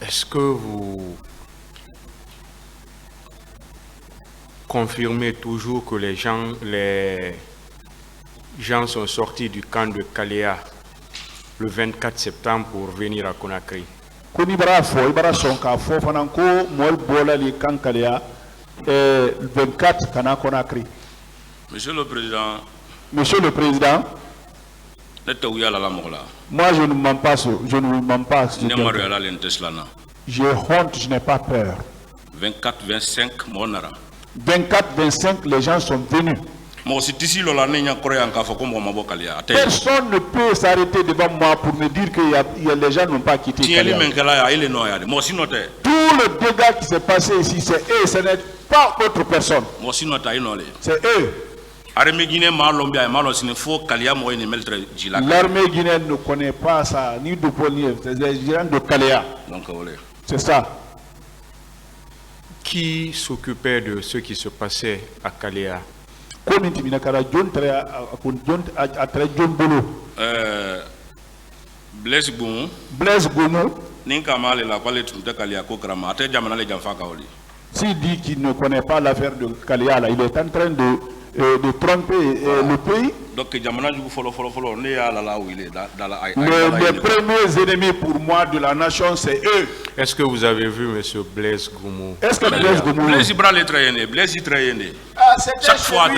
Est-ce que vous confirmez toujours que les gens sont sortis du camp de Kalea le 24 septembre pour venir à Conakry? Konibara fo ibara sonka fo fananko mol bola li kankalea 24 kana Conakry. Monsieur le Président, Monsieur le Président, moi je ne mens pas je ne mens pas. J'ai honte, je n'ai pas peur. 24-25 monara. 24-25 les gens sont venus. Personne ne peut s'arrêter devant moi pour me dire que les gens n'ont pas quitté Kalea. Tout le dégât qui s'est passé ici, c'est eux, ce n'est pas autre personne. C'est eux. L'armée guinéenne ne connaît pas ça, ni de Ponier, c'est les gens de Kalea. C'est ça. Qui s'occupait de ce qui se passait à Kalea? Blaise Goumou. Blaise Goumou. S'il dit qu'il ne connaît pas l'affaire de Kalea, il est en train de tromper le pays. Donc, les premiers ennemis pour moi de la nation, c'est eux. Est-ce que vous avez vu M. Blaise Goumou? Est-ce que Blaise Goumou... Chaque fois,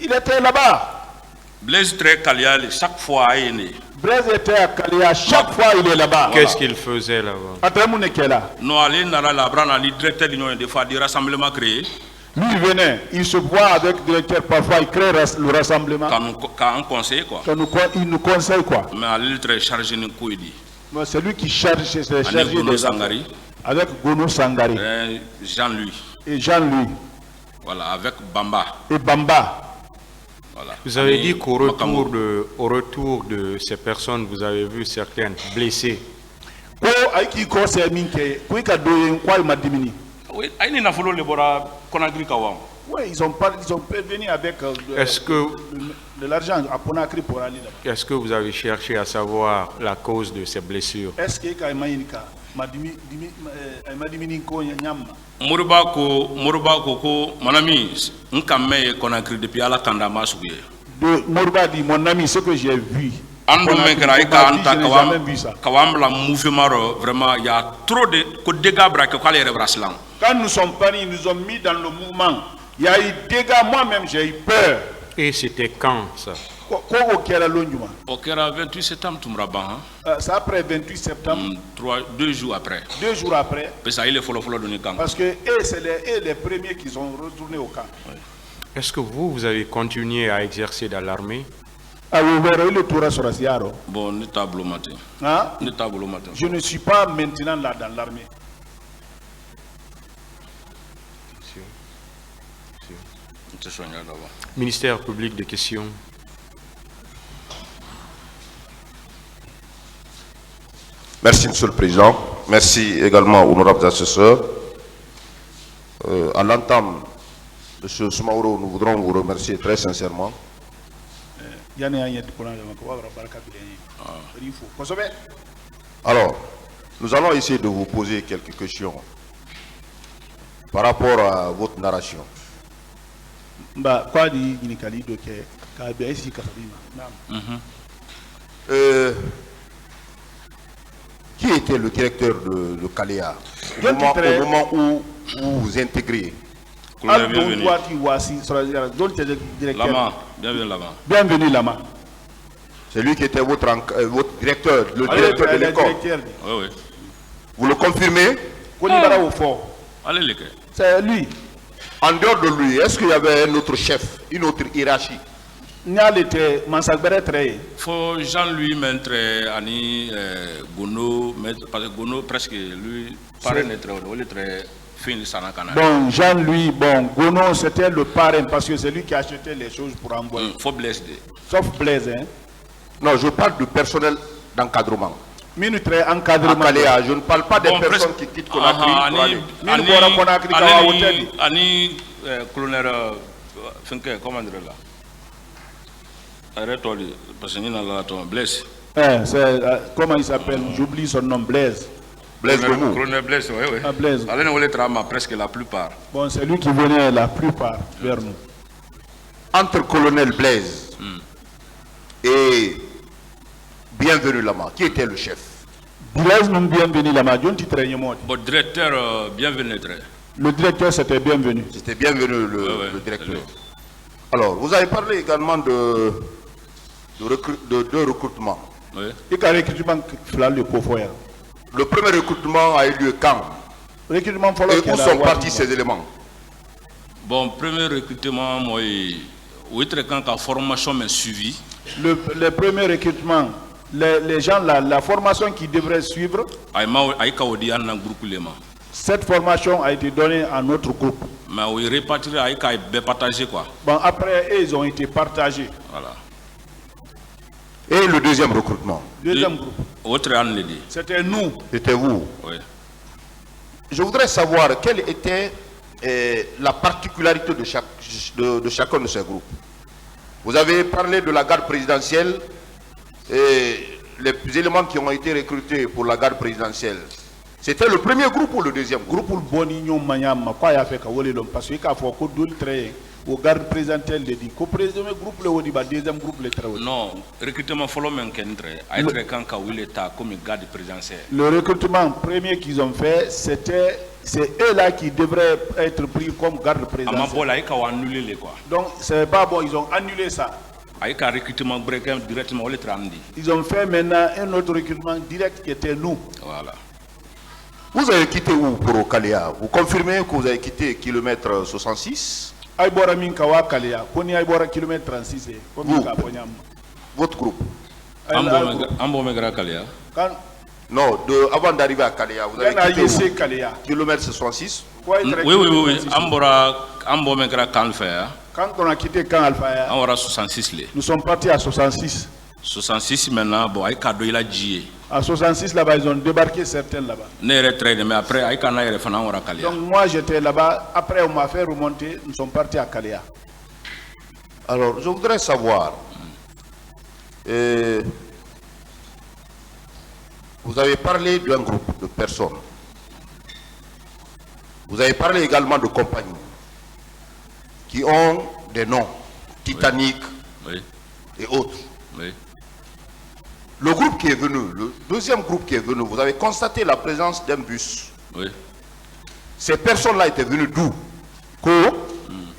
il était là-bas. Blaise chaque fois, Blaise était à Kalea, chaque fois il est là-bas. Qu'est-ce qu'il faisait là-bas? Lui il venait, il se voit avec le directeur, parfois il crée le rassemblement. Il nous conseille quoi. Mais c'est lui qui charge, c'est chargé des Sangari. Avec Gono Sangari. Jean-Louis. Et Jean-Louis. Voilà, avec Bamba. Et Bamba. Voilà. Vous avez dit qu'au retour de ces personnes, vous avez vu certaines blessées. Oui, ils ont venu avec de l'argent à Conakry pour aller là-bas. Est-ce que vous avez cherché à savoir la cause de ces blessures? Est-ce que Mourba dit, mon ami, ce que j'ai vu. Vraiment, il y a trop de dégâts. Quand nous sommes partis, ils nous ont mis dans le mouvement. Il y a eu des dégâts, moi-même j'ai eu peur. Et c'était quand ça? Au 28 septembre, c'est après 28 septembre. 2 jours après. 2 jours après. Parce que c'est les premiers qui sont retournés au camp. Oui. Est-ce que vous avez continué à exercer dans l'armée? Bon, je ne suis pas maintenant là dans l'armée. Ministère public des questions. Merci, Monsieur le Président. Merci également aux honorables assesseurs. À l'entame, Monsieur Soumaoro, nous voudrons vous remercier très sincèrement. Alors, nous allons essayer de vous poser quelques questions par rapport à votre narration. Qui était le directeur de Kalea au moment où vous intégrez? Bienvenue Lama. C'est lui qui était votre directeur, le directeur de l'école. Oui. Vous le confirmez? C'est lui. En dehors de lui, est-ce qu'il y avait un autre chef, une autre hiérarchie? Faut Jean-Louis Maître Ani Gono, parce que Gono presque lui paraît très fin Sanakana. Bon, Jean-Louis, Gono c'était le parrain parce que c'est lui qui achetait les choses pour envoyer. Faut Blaise. Sauf Blaise, hein? Non, je parle du personnel d'encadrement. Ministre encadrement. Je ne parle pas des personnes qui quittent Conakry. Ani colonel comment dire là? Arrête-toi, parce que Blaise. Comment il s'appelle? J'oublie son nom, Blaise. Blaise Gomou. Colonel Blaise, oui, oui. Ah, Blaise. Allez, nous les travaillons presque la plupart. Bon, c'est lui qui venait la plupart vers nous. Entre colonel Blaise et Bienvenu Lama, qui était le chef? Blaise nous bienvenu là-bas. Bon, directeur, bienvenue. Le directeur, c'était Bienvenu. C'était Bienvenu le directeur. Alors, vous avez parlé également de deux recrutements. Oui. Le premier recrutement a eu lieu quand? Et où sont partis ces éléments? Bon, premier recrutement, moi, oui, très quand la formation m'a suivi. Le premier recrutement, les gens, la formation qui devrait suivre, cette formation a été donnée à notre groupe. Mais oui, répartir, partagé quoi. Bon, après, ils ont été partagés. Voilà. Et le deuxième recrutement? Deuxième groupe. C'était nous. C'était vous? Oui. Je voudrais savoir quelle était la particularité de chacun de ces groupes. Vous avez parlé de la garde présidentielle et les éléments qui ont été recrutés pour la garde présidentielle. C'était le premier groupe ou le deuxième groupe? Au garde présidentiel de dit président groupe le deuxième groupe le non recrutement follow comme garde présidentiel. Le recrutement premier qu'ils ont fait, c'est eux là qui devraient être pris comme garde présidentiel. Donc c'est pas bon, ils ont annulé ça. Ils ont fait maintenant un autre recrutement direct qui était nous. Voilà. Vous avez quitté où pour Kaléa? Vous confirmez que vous avez quitté kilomètre 66? Kilomètre 36. Votre groupe? Non, avant d'arriver à Kaléa, vous avez quitté kilomètre 66? Oui. Quand on a quitté Camp Alpha, nous sommes partis à 66. 66 maintenant, bon, à 66 là-bas, ils ont débarqué certains là-bas. Donc moi j'étais là-bas, après on m'a fait remonter, nous sommes partis à Kaléa. Alors je voudrais savoir, vous avez parlé d'un groupe de personnes, vous avez parlé également de compagnies qui ont des noms, Titanic et autres. Oui. Le groupe qui est venu, le deuxième groupe qui est venu, vous avez constaté la présence d'un bus. Oui. Ces personnes-là étaient venues d'où? Pour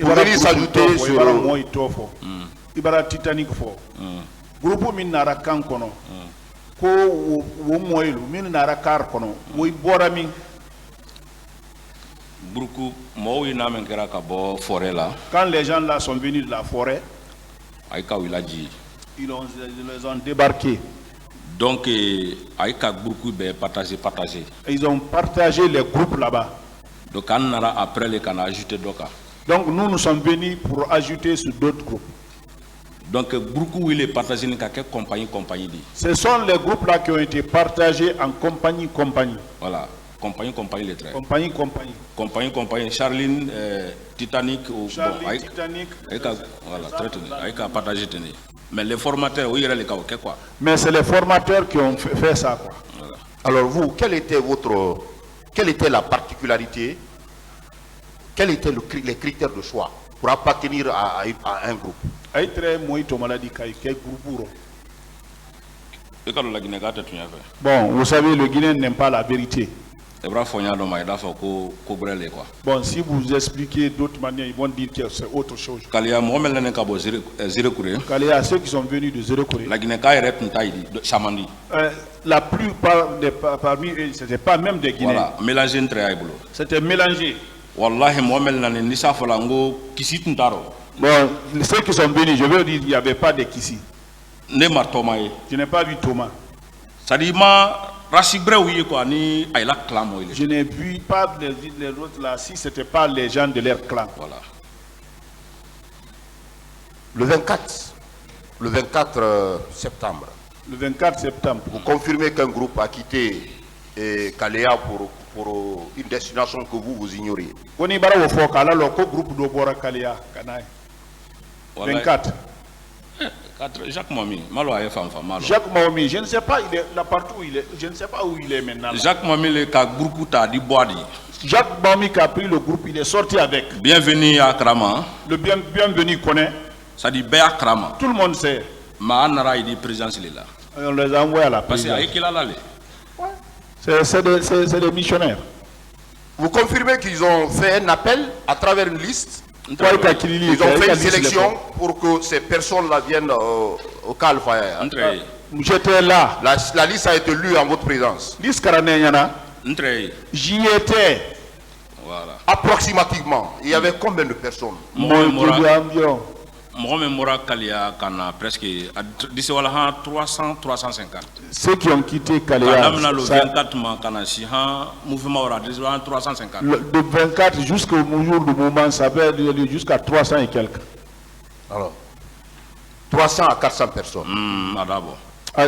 venir s'ajouter sur le Titanic fort. Groupe minara kankono. Ko wo moyelu minara kar kono. Wo borami. Beaucoup moi na menkera ka bo forêt là. Quand les gens là sont venus de la forêt, ils les ont débarqués. Donc, beaucoup partagé. Ils ont partagé les groupes là-bas. Donc, après, les canaux ajouté. Donc, nous sommes venus pour ajouter sur d'autres groupes. Donc, beaucoup il est partagé dans quelle compagnie. Ce sont les groupes là qui ont été partagés en compagnie. Voilà. Compagnie les traits. Compagnie. Charline, Titanic. Titanic. Voilà, très bien. Partagé. Mais les formateurs, oui, il y quoi. Mais c'est les formateurs qui ont fait ça, quoi. Voilà. Alors vous, quelle était la particularité, quels étaient les critères de choix pour appartenir à un groupe? Bon, vous savez, le Guinéen n'aime pas la vérité. Bon, si vous expliquez d'autres manières, ils vont dire que c'est autre chose. Kaléa, ceux qui sont venus de Zéro-Corée, la plupart parmi eux, ce n'était pas même des Guinéens. Voilà, mélangé. C'était mélangé. Wallahi, bon, ceux qui sont venus, je veux dire, il n'y avait pas de Kissi. Je n'ai pas vu Thomas. Je n'ai vu pas les autres là si ce n'était pas les gens de leur clan. Voilà. Le 24 septembre. Le 24 septembre. Vous confirmez qu'un groupe a quitté Kaléa pour une destination que vous ignoriez. 24. Jacques Momi, Malo a femme. Jacques Momi, je ne sais pas, il est là partout où il est, je ne sais pas où il est maintenant. Jacques Momi, le groupe t'a dit Boadi. Jacques Momi qui a pris le groupe, il est sorti avec. Bienvenue à Krama. Le bienvenu connaît. Ça dit Béa Krama. Tout le monde sait. Ma Nara, il dit présidence, il est là. On les a envoyés à la présidence. Parce qu'il a là. C'est des missionnaires. Vous confirmez qu'ils ont fait un appel à travers une liste? Ils ont fait une sélection pour que ces personnes-là viennent au Calvaire. J'étais là. La liste a été lue en votre présence. J'y étais. Voilà. Approximativement, il y avait combien de personnes? Presque 300, 350. Ceux qui ont quitté Kaléa, le 24 mouvement 350. De 24 jusqu'au jour du moment, ça peut aller jusqu'à 300 et quelques. Alors, 300 à 400 personnes.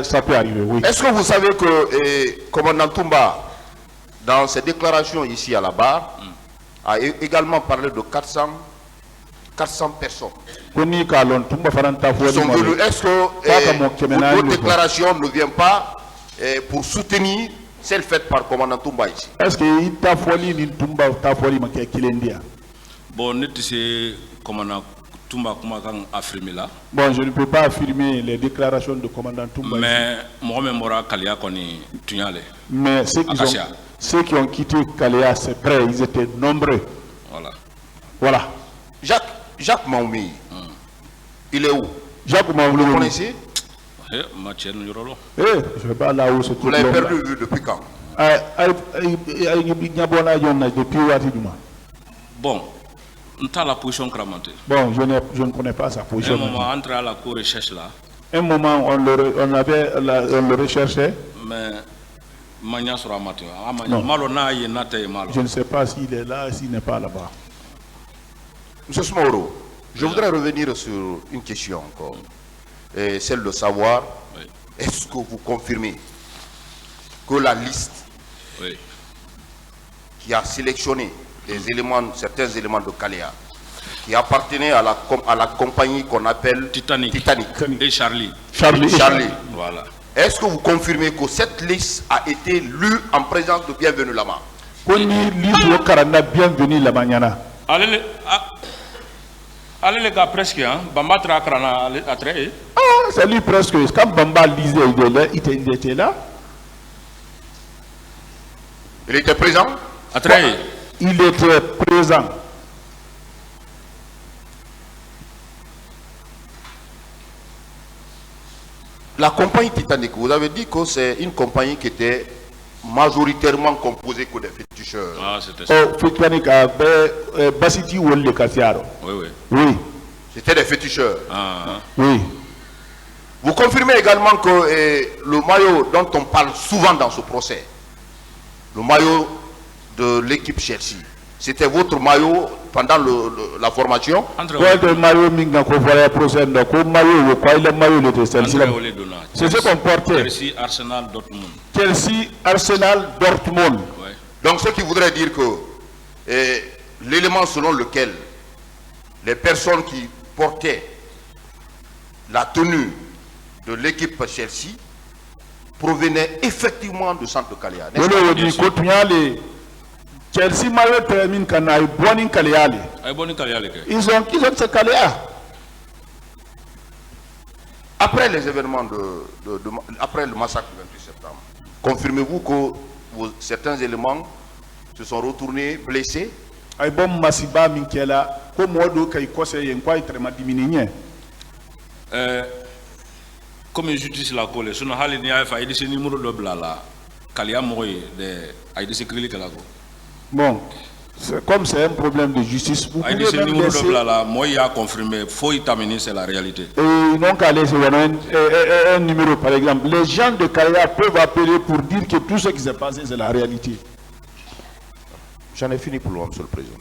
Ça peut arriver, oui. Est-ce que vous savez que commandant Toumba, dans ses déclarations ici à la barre, a également parlé de 400 personnes. Est-ce que votre déclaration ne vient pas pour soutenir celle faite par commandant Toumba ici? Est-ce que ta folie ni Toumba ta folie ma kilendia? Bon, c'est commandant Toumba comment affirmer là. Bon, je ne peux pas affirmer les déclarations de commandant Toumba. Mais Mohamed Mora Kalia koni tunyale. Mais ceux qui ont quitté Kaléa, c'est vrai, ils étaient nombreux. Voilà. Jacques Maoumi, il est où? Jacques Maoumi, vous le connaissez? Je ne sais pas là où c'est. Vous l'avez perdu depuis quand? Bon, on a la position cramante. Bon, je ne connais pas sa position. Un moment, entre à la cour recherche là. Un moment, on le recherchait. Mais Mania sera matin. Je ne sais pas s'il est là, s'il n'est pas là-bas. Monsieur Smoro, je voudrais revenir sur une question encore. Et celle de savoir, est-ce que vous confirmez que la liste qui a sélectionné certains éléments de Kaléa, qui appartenaient à la compagnie qu'on appelle Titanic. Et Charlie. Voilà. Est-ce que vous confirmez que cette liste a été lue en présence de Bienvenu Lama? Allez les gars, presque, hein. Bamba Trakrana à très. Ah, c'est lui presque. Quand Bamba lisait, il était là. Il était présent? À très. Il était présent. La compagnie Titanic, vous avez dit que c'est une compagnie qui était majoritairement composée que des féticheurs. Ah, c'était ça. Titanic avait Basiti ou le Kassiaro. Oui. C'était des féticheurs. Oui. Vous confirmez également que le maillot dont on parle souvent dans ce procès, le maillot de l'équipe Chelsea, c'était votre maillot pendant la formation? C'est ce qu'on portait. Chelsea, Arsenal, Dortmund. Chelsea, Arsenal, Dortmund. Donc ce qui voudrait dire que l'élément selon lequel les personnes qui portaient la tenue de l'équipe Chelsea provenaient effectivement du centre de Kaléa. Chelsea maillot termine quand il bon Kaléa. Ils ont ce Kaléa. Après les événements après le massacre du 28 septembre, confirmez-vous que certains éléments se sont retournés blessés? Comme justice la colle, son hali ni a fait des numéros de blala, Kalia Moy de Aïdé bon, comme c'est un problème de justice, vous pouvez même laisser... Moi, il a confirmé, faut y terminer, c'est la réalité. Et non qu'à laisser un numéro, par exemple. Les gens de Kaléa peuvent appeler pour dire que tout ce qui s'est passé, c'est la réalité. J'en ai fini pour le Monsieur le Président.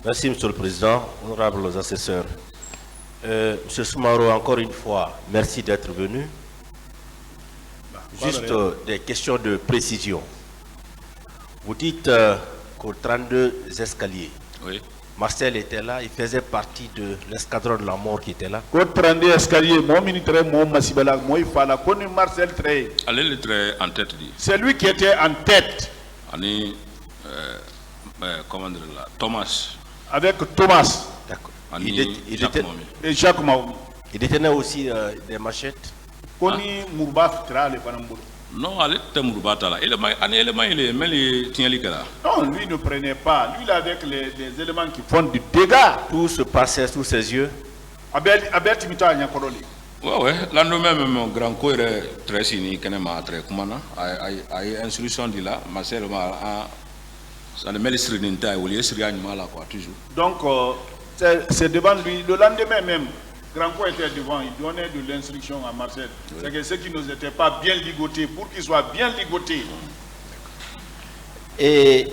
Merci, Monsieur le Président, honorables assesseurs. Monsieur Soumaro, encore une fois, merci d'être venu. Juste des questions de précision. Vous dites qu'aux 32 escaliers, Marcel était là, il faisait partie de l'escadron de la mort qui était là. C'est lui qui était en tête. Comment dire là, Thomas. Avec Thomas. D'accord. Et Jacques Maoumi. Il détenait aussi des machettes. Non, elle était Mourbata là. Il non, lui ne prenait pas. Lui, il avait les éléments qui font du dégât. Tout se passait sous ses yeux. Ouais. L'endemain même, mon grand co est très signé, très commandant. A eu instruction de là, Marcel ça ne met les sérénités au lieu de quoi toujours. Donc, c'est devant lui. Le lendemain même, Grand Co était devant, il donnait de l'instruction à Marcel. Oui. C'est que ceux qui n'étaient pas bien ligotés, pour qu'ils soient bien ligotés. Et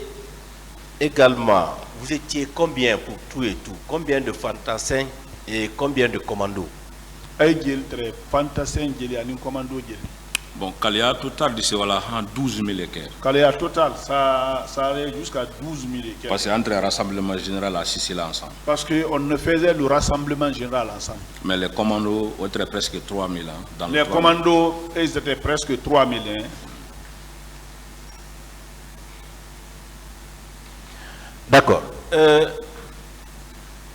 également, vous étiez combien pour tout et tout? Combien de fantassins et combien de commandos? Bon, Kalia total de ce voilà 12 000 équerres. Kalia total, ça allait jusqu'à 12 000 équerres. Parce qu'entre le rassemblement général à Sicile ensemble. Parce qu'on ne faisait le rassemblement général ensemble. Mais les commandos étaient presque 3 000 ans. Les commandos, ils étaient presque 3 000 ans. D'accord.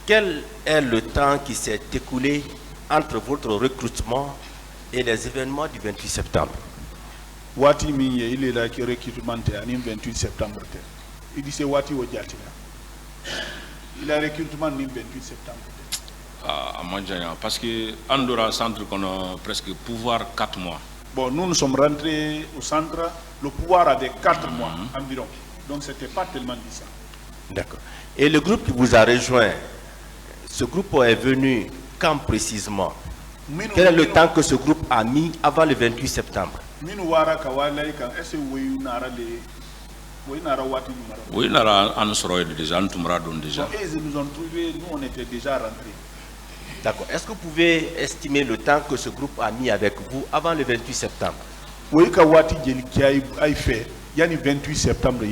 Quel est le temps qui s'est écoulé entre votre recrutement et les événements du 28 septembre? Wati Minye, il est là qui recrutement le 28 septembre. Il dit c'est Wati Odiati. Il a recrutement le 28 septembre. À Mandjaya, parce que Andorra centre qu'on a presque pouvoir 4 mois. Bon, nous sommes rentrés au centre, le pouvoir avait 4 mois environ. Donc c'était pas tellement dit ça. D'accord. Et le groupe qui vous a rejoint, ce groupe est venu quand précisément? Quel est le temps que ce groupe a mis avant le 28 septembre? Oui, Nara Ansoroy déjà, déjà. Ils nous ont trouvé, nous on était déjà rentrés. D'accord. Est-ce que vous pouvez estimer le temps que ce groupe a mis avec vous avant le 28 septembre? Oui, Kawati qui a fait. Il y a le 28 septembre,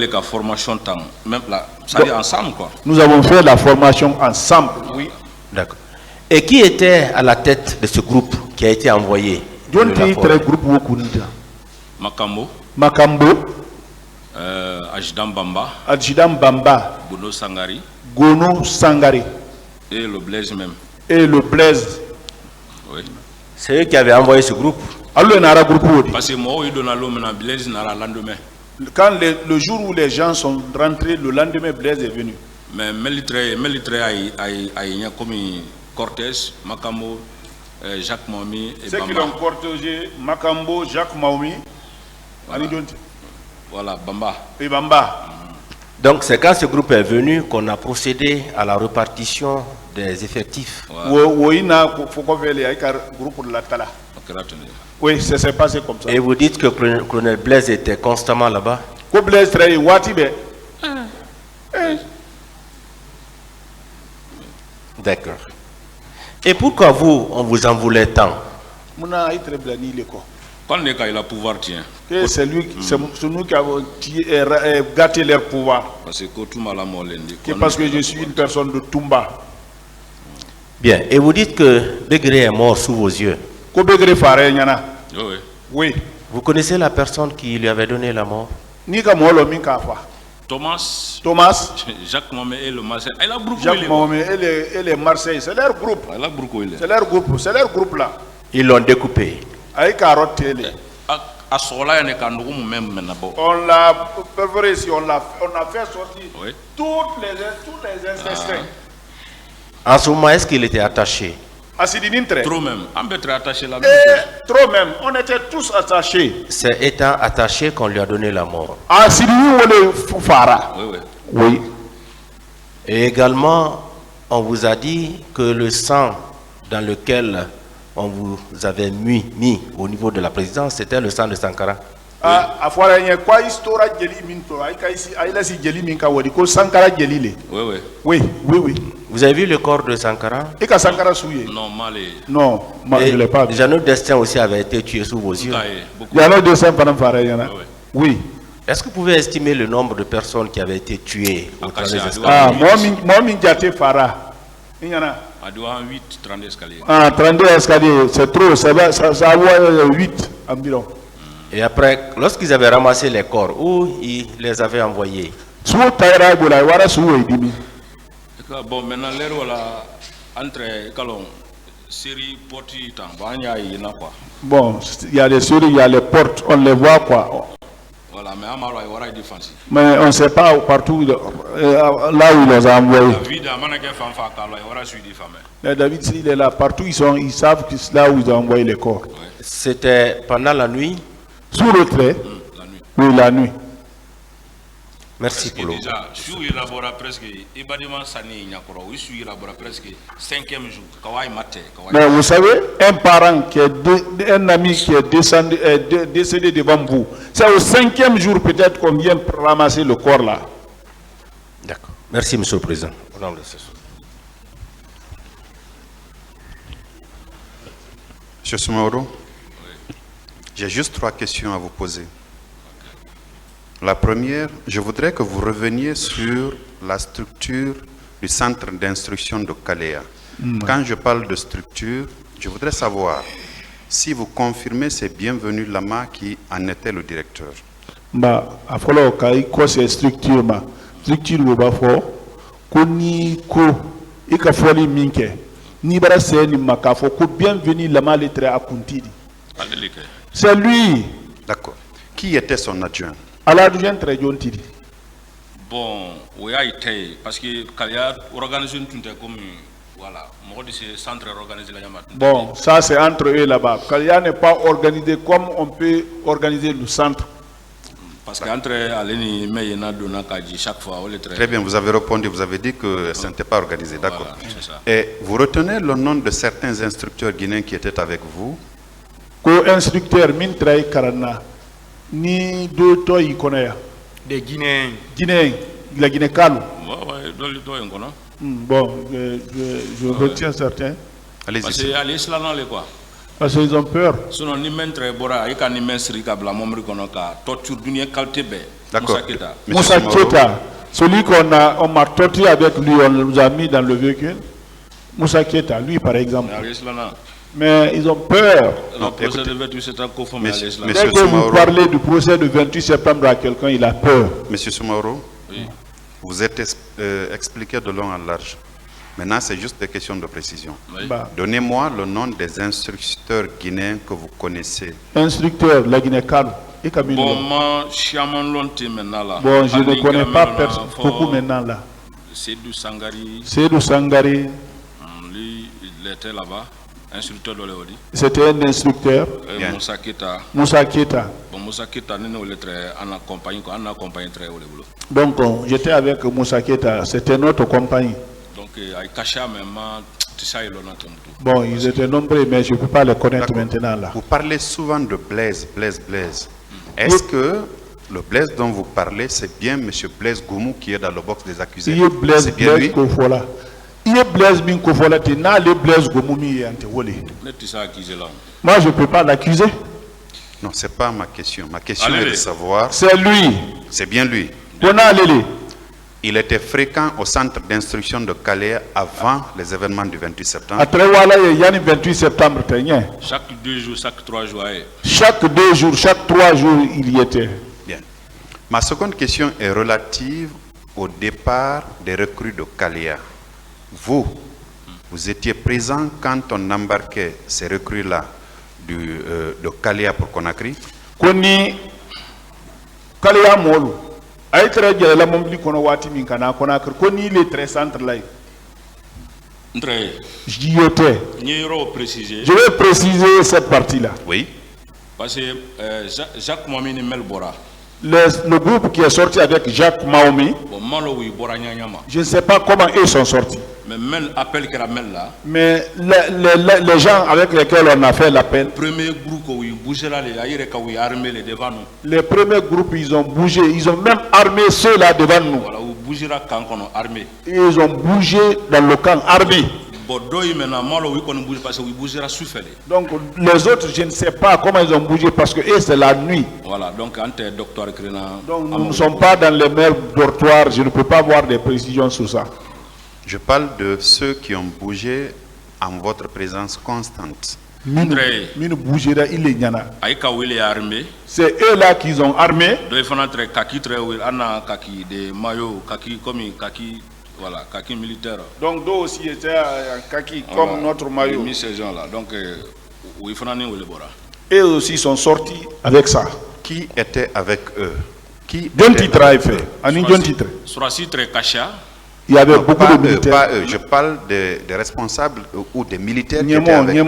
la formation temps, même là, ça dit ensemble quoi. Nous avons fait la formation ensemble. Oui. D'accord. Et qui était à la tête de ce groupe qui a été envoyé? Makambo. Ajdam Bamba. Gono Sangari. Et le Blaise même. Oui. C'est eux qui avaient envoyé ce groupe. Parce que moi, il donne à l'homme un Blaise le lendemain. Quand le jour où les gens sont rentrés, le lendemain, Blaise est venu. Mais militaire a comme Cortés, Makambo, Jacques Maoumi et Bamba. Ceux qui l'ont cortégé, Makambo, Jacques Maoumi, voilà, Bamba. Et Bamba. Donc c'est quand ce groupe est venu qu'on a procédé à la répartition des effectifs. Oui, ça s'est passé comme ça. Et vous dites que le colonel Blaise était constamment là-bas? D'accord. Et pourquoi vous, on vous en voulait tant? Quand il a pouvoir, tiens. C'est nous qui avons gâté leur pouvoir. Parce que je suis une personne de Toumba. Bien. Et vous dites que Begré est mort sous vos yeux. Oui. Vous connaissez la personne qui lui avait donné la mort? Thomas, Jacques Maoumi et le Marseille. Jacques Maoumi et les Marseille, c'est leur groupe. C'est leur groupe là. Ils l'ont découpé. On l'a perforé ici, on a fait sortir tous les intestins. En ce moment, est-ce qu'il était attaché? Trop même. Trop même. On était tous attachés. C'est étant attaché qu'on lui a donné la mort. Oui. Et également, on vous a dit que le sang dans lequel on vous avait mis au niveau de la présidence, c'était le sang de Sankara. Oui. Vous avez vu le corps de Sankara? Non, je ne l'ai pas vu. Jeannot Destin aussi avait été tué sous vos yeux. Jeannot Destin, oui. Est-ce que vous pouvez estimer le nombre de personnes qui avaient été tuées au travers des escaliers? Ah, moi, Mindiate Farah. Il y en a. À 8, 32 escaliers. Ah, 32 escaliers, c'est trop, ça va 8 environ. Et après, lorsqu'ils avaient ramassé les corps, où ils les avaient envoyés? Bon, maintenant, l'air voilà entre série porti temps, quoi. Bon, il y a les séries, il y a les portes, on les voit quoi. Voilà, mais Amaro il y aura défense. Mais on ne sait pas partout là où ils les ont envoyés. David, il est là, partout ils savent que c'est là où ils ont envoyé les corps. C'était pendant la nuit? Sous le trait? La nuit. Oui, la nuit. Merci pour l'eau. Déjà, je suis élaboré presque, Ibadima Sani Nyakoro, je suis élaboré presque 5e jour. Kawai Mate. Mais vous savez, un parent qui est un ami qui est décédé devant vous, c'est au 5e jour peut-être qu'on vient ramasser le corps là. D'accord. Merci, Monsieur le Président. Monsieur Soumaoro, j'ai juste 3 questions à vous poser. La première, je voudrais que vous reveniez sur la structure du centre d'instruction de Kalea. Quand je parle de structure, je voudrais savoir si vous confirmez c'est Bienvenu Lama qui en était le directeur. Bah, il faut que c'est structure ma structure où va fort koni ko ikafoli minke ni bara c'est ni makafo ko Bienvenu Lama lettre à Kuntidi. C'est lui. D'accord. Qui était son adjoint? Bon, oui, a été parce que Kalea organisé tout comme voilà, moi de ce centre organisé la Yamata. Bon, ça c'est entre eux là-bas. Kalea n'est pas organisé comme on peut organiser le centre. Parce qu'entre Aleni Meyena Donakaji chaque fois on les traite. Très bien, vous avez répondu, vous avez dit que ça n'était pas organisé, d'accord. Voilà, et vous retenez le nom de certains instructeurs guinéens qui étaient avec vous? Co-instructeur Mintraï Karana. Ni deux toits iconés. Des Guinéens. Guinéens, la Guinée-Calou. Bon, je retiens certains. Allez-y. Parce qu'ils ont peur. D'accord. Moussa Kieta, celui qu'on m'a torturé avec lui, on nous a mis dans le véhicule. Moussa Kieta, lui par exemple. Mais ils ont peur. Non, écoutez, Dès que vous parlez du procès du 28 septembre à quelqu'un, il a peur. Monsieur Soumaoro, oui. Vous êtes expliqué de long en large. Maintenant, c'est juste des questions de précision. Oui. Donnez-moi le nom des instructeurs guinéens que vous connaissez. Instructeur, la Guinée-Calou. Bon, je ne connais pas beaucoup maintenant là. Seydou Sangari. Seydou Sangari. Lui, il était là-bas. Instructeur de l'Eodi. C'était un instructeur. Moussa Kieta. Moussa Kieta. Bon, Moussa Kieta, nous en accompagne très haut. Donc, j'étais avec Moussa Kieta, c'était notre compagnie. Donc, avec Kacha, même, tu sais, il en a tout. Bon, ils étaient nombreux, mais je ne peux pas les connaître maintenant là. Vous parlez souvent de Blaise. Est-ce que le Blaise dont vous parlez, c'est bien M. Blaise Goumou qui est dans le box des accusés? C'est bien lui. Il est Blaise Minkofola, tu n'as le Blaise Gomoumi et Antewole. Moi, je ne peux pas l'accuser. Non, ce n'est pas ma question. Ma question est de savoir. C'est lui. C'est bien lui. Il était fréquent au centre d'instruction de Kalea avant les événements du 28 septembre. Il y a 28 septembre. Chaque 2 jours, chaque 3 jours. Chaque 2 jours, chaque 3 jours, il y était. Bien. Ma seconde question est relative au départ des recrues de Kalea. Vous étiez présent quand on embarquait ces recrues-là de Kalea pour Conakry? Koni Kalea Molu. Aïe, la mombli kono wati min kana Conakry. Koni les très centres là. J'y étais. Je vais préciser cette partie-là. Oui. Parce que Jacques Mohamed Melbora. Le groupe qui est sorti avec Jacques Mahomé, je ne sais pas comment ils sont sortis. Mais les gens avec lesquels on a fait l'appel, les premiers groupes, ils ont bougé, ils ont même armé ceux-là devant nous. Ils ont bougé dans le camp armé. Donc les autres, je ne sais pas comment ils ont bougé parce que eux, c'est la nuit. Voilà, donc docteur Donc nous ne sommes pas dans les mêmes dortoirs, je ne peux pas avoir des précisions sur ça. Je parle de ceux qui ont bougé en votre présence constante. C'est eux là qui ont armé. Voilà, kaki militaire. Donc d'eux aussi étaient en kaki comme notre maillot. Donc, eux aussi sont sortis avec ça. Qui était avec eux? Qui John était Titre a fait. Il y avait beaucoup de militaires. Pas eux, je parle des responsables ou des militaires qui étaient avec eux.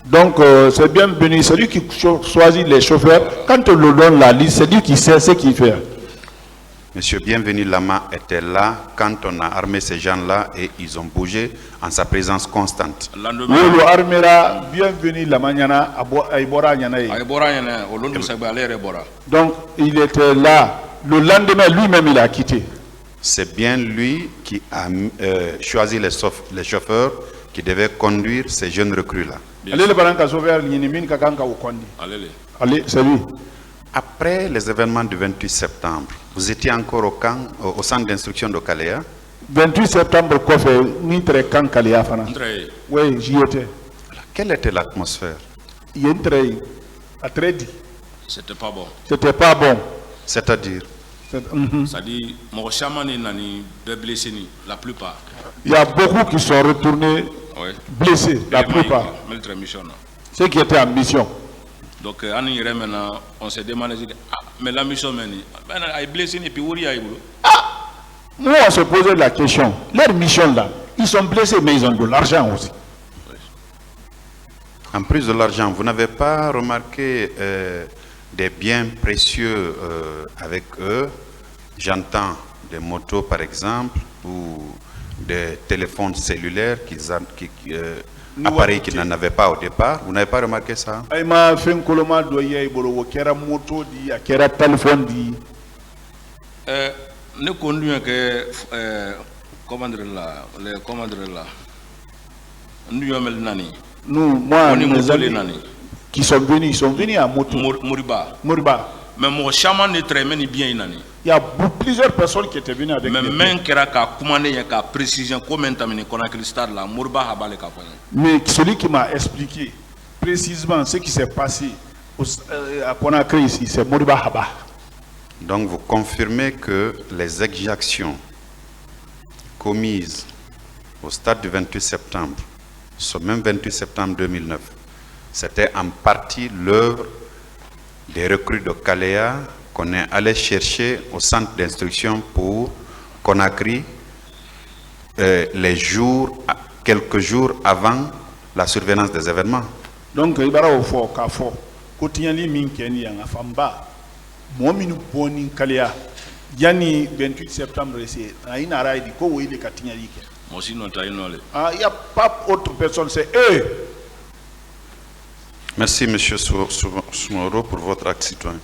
Donc c'est bienvenu, celui qui choisit les chauffeurs, quand on lui donne la liste, c'est lui qui sait ce qu'il fait. Monsieur Bienvenu Lama était là quand on a armé ces gens-là et ils ont bougé en sa présence constante. Donc il était là. Le lendemain, lui-même, il a quitté. C'est bien lui qui a choisi les chauffeurs qui devaient conduire ces jeunes recrues-là. Allez, c'est lui. Après les événements du 28 septembre, vous étiez encore au centre d'instruction de Kalea? 28 septembre, oui, j'y étais. Quelle était l'atmosphère? C'était pas bon. C'était pas bon. C'est-à-dire? C'est-à-dire, la plupart. Il y a beaucoup qui sont retournés blessés, la plupart. Ceux qui étaient en mission. Donc, on s'est demandé, mais la mission, elle est blessée, et puis où est-ce nous, on se posait la question. Leur mission là, ils sont blessés, mais ils ont de l'argent aussi. En plus de l'argent, vous n'avez pas remarqué des biens précieux avec eux? J'entends des motos par exemple, ou des téléphones cellulaires appareils qu'ils n'en avaient pas au départ. Vous n'avez pas remarqué ça? Ne conduit que comment dire là, nous, moi, mes amis qui sont venus à moto. Moriba. Mais mon chaman ne très bien. Il y a plusieurs personnes qui étaient venues avec mais même qui a commandé une précision comment t'amener qu'on a cristal là, Moriba a balé. Mais celui qui m'a expliqué précisément ce qui s'est passé à Conakry ici, c'est Moriba Haba. Donc vous confirmez que les exactions commises au stade du 28 septembre, ce même 28 septembre 2009, c'était en partie l'œuvre des recrues de Kalea qu'on est allé chercher au centre d'instruction pour Conakry quelques jours avant la survenance des événements. Donc il y a moi minu boni Kalea yani 28 septembre c'est aina raidi ko wo ile katinya like moi aussi non taille non il y a pas autre personne, c'est eux. Merci monsieur Soumoro pour votre acte citoyen.